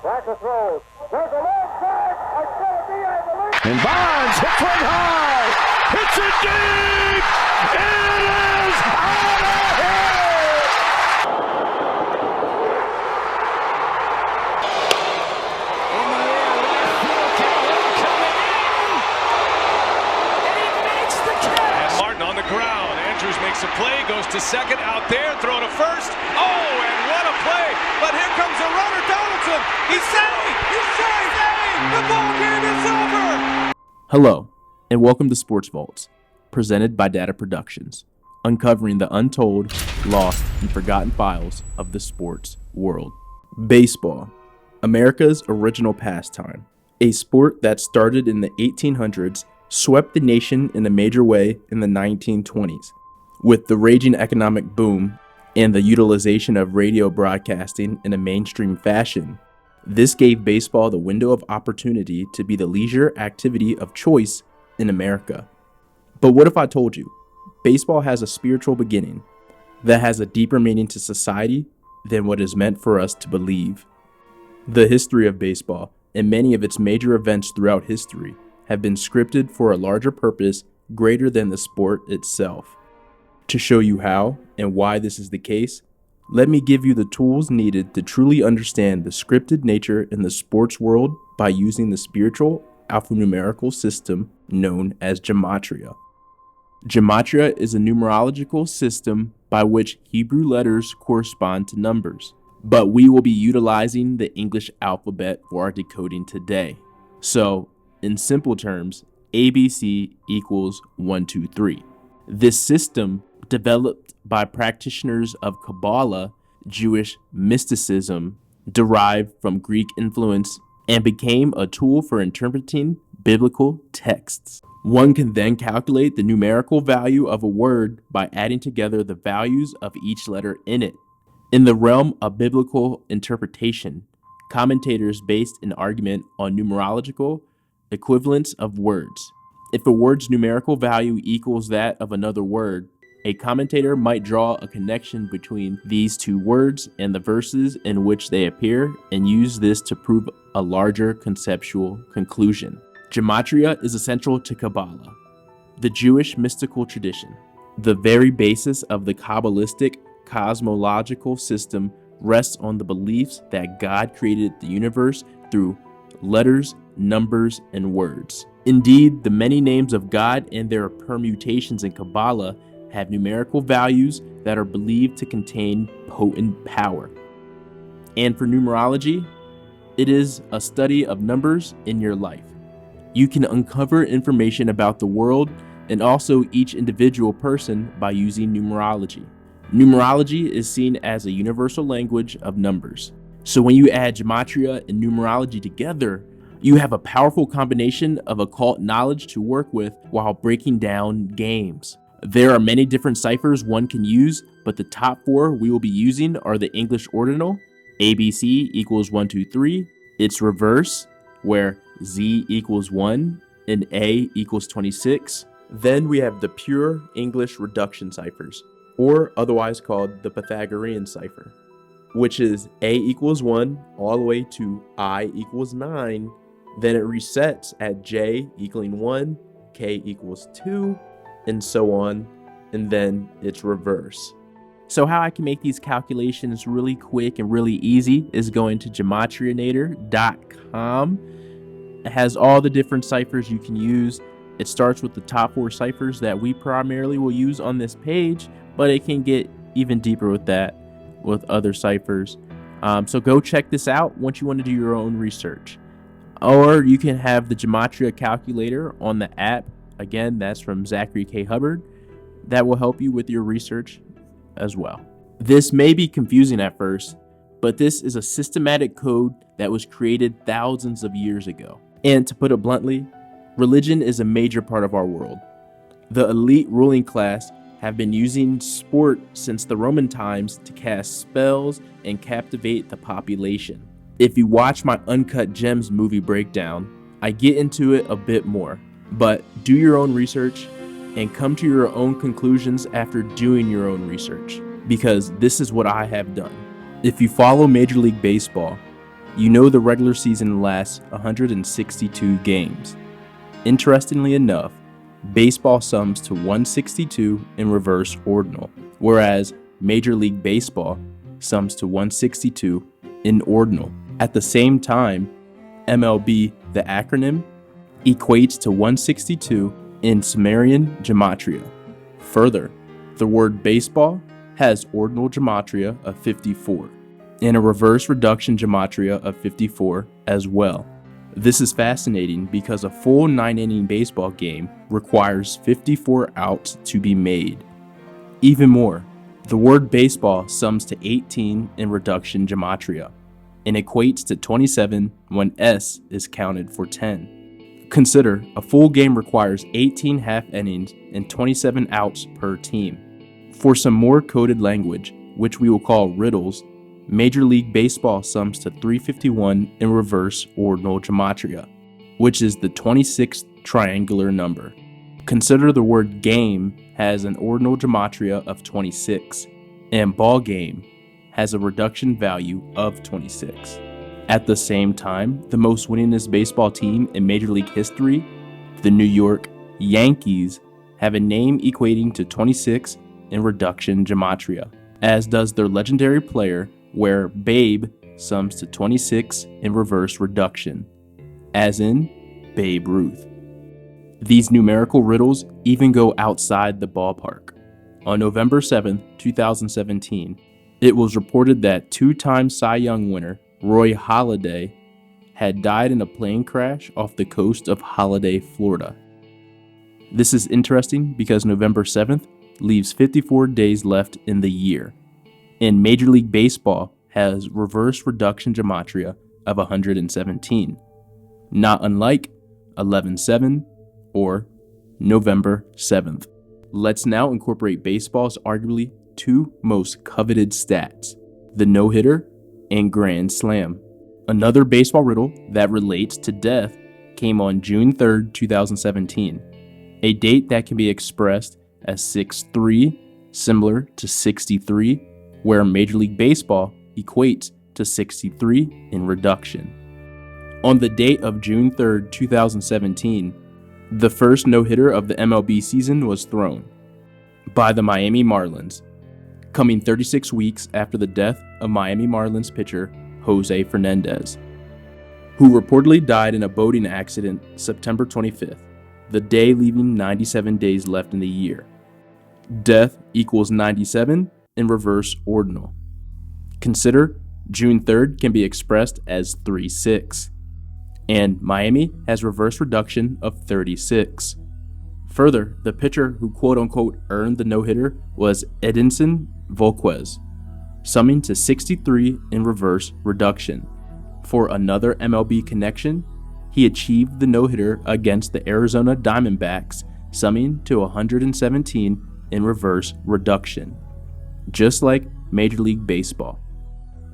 Back to throws. There's a long drive. It's going to be, I believe. And Bonds hit from high. Hits it deep. It is out of here. In the air, left field. Calhoun coming in. And he makes the catch. And Martin on the ground. Andrews makes a play. Goes to second. Out there. Throw to first. Oh, and what a play. But here comes the runner. Donaldson. He's saved. He's saved. The ball game is over. Hello, and welcome to Sports Vaults, presented by D.A.T.A Productions, uncovering the untold, lost, and forgotten files of the sports world. Baseball, America's original pastime, a sport that started in the 1800s, swept the nation in a major way in the 1920s. With the raging economic boom and the utilization of radio broadcasting in a mainstream fashion, this gave baseball the window of opportunity to be the leisure activity of choice in America. But what if I told you, baseball has a spiritual beginning that has a deeper meaning to society than what is meant for us to believe? The history of baseball and many of its major events throughout history have been scripted for a larger purpose greater than the sport itself. To show you how and why this is the case, let me give you the tools needed to truly understand the scripted nature in the sports world by using the spiritual alphanumerical system known as Gematria. Gematria is a numerological system by which Hebrew letters correspond to numbers, but we will be utilizing the English alphabet for our decoding today. So, in simple terms, ABC equals 1, 2, 3. This system, developed by practitioners of Kabbalah, Jewish mysticism, derived from Greek influence, and became a tool for interpreting biblical texts. One can then calculate the numerical value of a word by adding together the values of each letter in it. In the realm of biblical interpretation, commentators based an argument on numerological equivalence of words. If a word's numerical value equals that of another word, a commentator might draw a connection between these two words and the verses in which they appear and use this to prove a larger conceptual conclusion. Gematria is essential to Kabbalah, the Jewish mystical tradition. The very basis of the Kabbalistic cosmological system rests on the beliefs that God created the universe through letters, numbers, and words. Indeed, the many names of God and their permutations in Kabbalah have numerical values that are believed to contain potent power. And for numerology, it is a study of numbers in your life. You can uncover information about the world and also each individual person by using numerology. Numerology is seen as a universal language of numbers. So when you add Gematria and numerology together, you have a powerful combination of occult knowledge to work with while breaking down games. There are many different ciphers one can use, but the top 4 we will be using are the English ordinal, ABC equals 1, 2, 3, its reverse, where Z equals 1 and A equals 26. Then we have the pure English reduction ciphers, or otherwise called the Pythagorean cipher, which is A equals 1 all the way to I equals 9. Then it resets at J equaling 1, K equals 2, and so on, and then it's reverse. So how I can make these calculations really quick and really easy is going to gematrianator.com. It has all the different ciphers you can use. It starts with the top 4 ciphers that we primarily will use on this page, but it can get even deeper with that with other ciphers. So go check this out once you want to do your own research. Or you can have the Gematria calculator on the app. Again, that's from Zachary K. Hubbard. That will help you with your research as well. This may be confusing at first, but this is a systematic code that was created thousands of years ago. And to put it bluntly, religion is a major part of our world. The elite ruling class have been using sport since the Roman times to cast spells and captivate the population. If you watch my Uncut Gems movie breakdown, I get into it a bit more. But do your own research and come to your own conclusions after doing your own research, because this is what I have done. If you follow Major League Baseball, you know the regular season lasts 162 games. Interestingly enough, baseball sums to 162 in reverse ordinal, whereas Major League Baseball sums to 162 in ordinal. At the same time, MLB, the acronym, equates to 162 in Sumerian Gematria. Further, the word baseball has ordinal Gematria of 54 and a reverse reduction Gematria of 54 as well. This is fascinating because a full 9-inning baseball game requires 54 outs to be made. Even more, the word baseball sums to 18 in reduction Gematria and equates to 27 when S is counted for 10. Consider, a full game requires 18 half innings and 27 outs per team. For some more coded language, which we will call riddles, Major League Baseball sums to 351 in reverse ordinal Gematria, which is the 26th triangular number. Consider the word game has an ordinal Gematria of 26, and ball game has a reduction value of 26. At the same time, the most winningest baseball team in Major League history, the New York Yankees, have a name equating to 26 in reduction Gematria, as does their legendary player, where Babe sums to 26 in reverse reduction, as in Babe Ruth. These numerical riddles even go outside the ballpark. On November 7, 2017, it was reported that two-time Cy Young winner Roy Halladay had died in a plane crash off the coast of Holiday, Florida. This is interesting because November 7th leaves 54 days left in the year, and Major League Baseball has reverse reduction Gematria of 117, not unlike 11/7 or November 7th. Let's now incorporate baseball's arguably two most coveted stats, the no-hitter and grand slam. Another baseball riddle that relates to death came on June 3rd, 2017, a date that can be expressed as 6-3, similar to 63, where Major League Baseball equates to 63 in reduction. On the date of June 3rd, 2017, the first no-hitter of the MLB season was thrown by the Miami Marlins, coming 36 weeks after the death of Miami Marlins pitcher Jose Fernandez, who reportedly died in a boating accident September 25th, the day leaving 97 days left in the year. Death equals 97 in reverse ordinal. Consider June 3rd can be expressed as 3-6, and Miami has reverse reduction of 36. Further, the pitcher who quote-unquote earned the no-hitter was Edinson Volquez, summing to 63 in reverse reduction. For another MLB connection, he achieved the no-hitter against the Arizona Diamondbacks, summing to 117 in reverse reduction, just like Major League Baseball.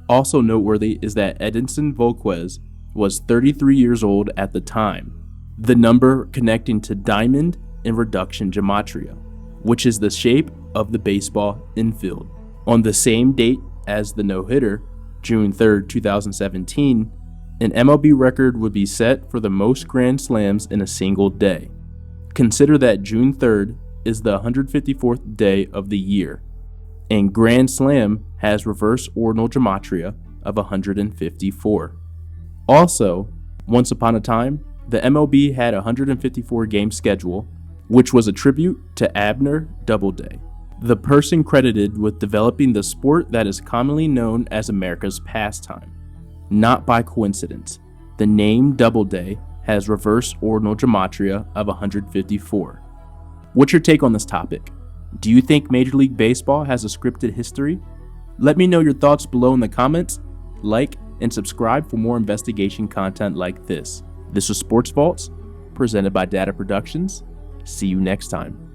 Also noteworthy is that Edinson Volquez was 33 years old at the time, the number connecting to diamond in reduction Gematria, which is the shape of the baseball infield. On the same date as the no-hitter, June 3rd, 2017, an MLB record would be set for the most grand slams in a single day. Consider that June 3rd is the 154th day of the year, and grand slam has reverse ordinal Gematria of 154. Also, once upon a time, the MLB had a 154 game schedule, which was a tribute to Abner Doubleday, the person credited with developing the sport that is commonly known as America's pastime. Not by coincidence, the name Doubleday has reverse ordinal Gematria of 154. What's your take on this topic? Do you think Major League Baseball has a scripted history? Let me know your thoughts below in the comments. Like and subscribe for more investigation content like this. This was Sports Vaults, presented by D.A.T.A Productions. See you next time.